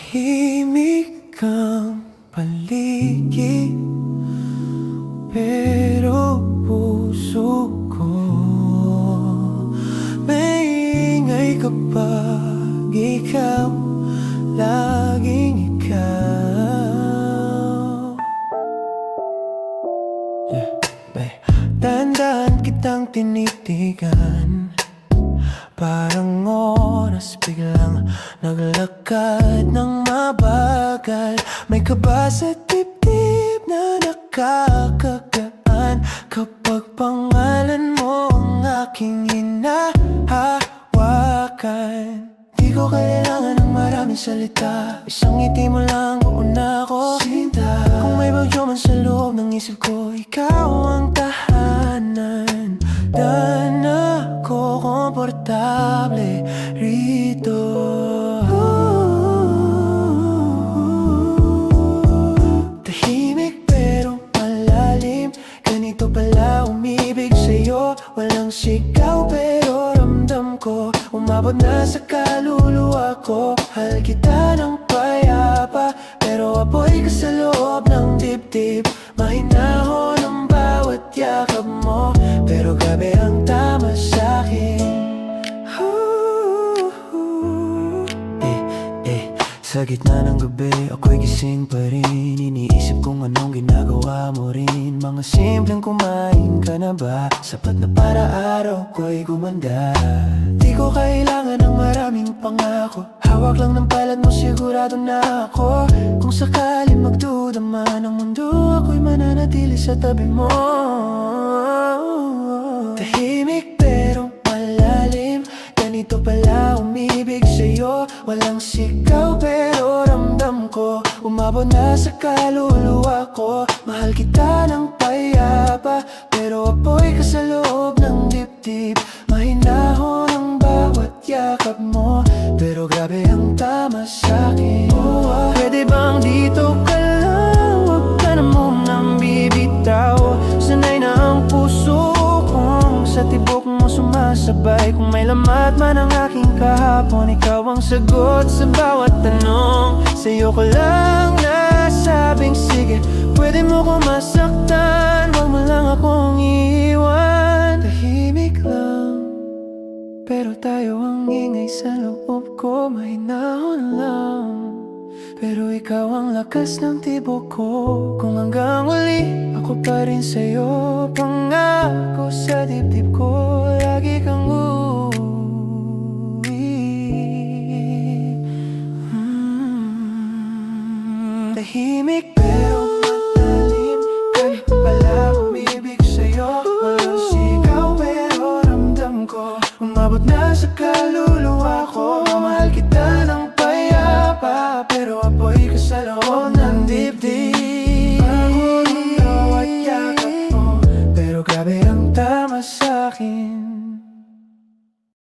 Tahimik ang paligid, pero puso ko maingay kapag ikaw, laging ikaw. Dahan-dahan kitang tinitigan, parang oras biglang naglakad ng mabagal. May kaba sa dibdib na nakakagaan kapag pangalan mo ang aking hinahawakan. Di ko kailangan ng maraming salita, isang ngiti mo lang buo na ako. Sinta, kung may bagyo man sa loob ng isip ko, ikaw ang tahanan. Dan ako komportable rito. Tahimik pero malalim, ganito pala umibig sa'yo. Walang sigaw pero ramdam ko, umabot na sa kaluluwa ko. Mahal kita ng payapa, pero apoy ka sa loob ng dibdib. Mahinahon ang bawat yakap mo, pero grabe ang tama sa'kin. Sa gitna ng gabi, ako'y gising pa rin. Iniisip kung anong ginagawa mo rin. Mga simpleng kumain ka na ba, sapat na para araw ko'y gumanda. Di ko kailangan ng maraming pangako, hawak lang ng palad mo, sigurado na ako. Kung sakali magduda man ang mundo, ako'y mananatili sa tabi mo. Tahimik pero malalim, ganito pala umibig sa'yo. Walang sigaw pero ramdam ko, umabot na sa kaluluwa ko. Mahal kita ng payapa, pero apoy ka sa loob ng dibdib. Mahinahon ang bawat yakap mo, pero grabe ang tama sa'kin. Pwede bang dito ka lang, huwag ka na munang bibitaw. Sanay na ang puso kong sa tibok mo sumasabay. Kung may lamat man ang aking kahapon, ikaw ang sagot sa bawat tanong. Sa'yo ko lang nasabing sige, pwede mo ko masaktan, huwag mo lang akong iiwan. Tahimik lang, pero tayo ang ingay sa loob ko. Mahinahon lang, pero ikaw ang lakas ng tibok ko. Kung hanggang uli ako pa rin sa'yo, pangako sa dibdib ko, lagi kang tahimik pero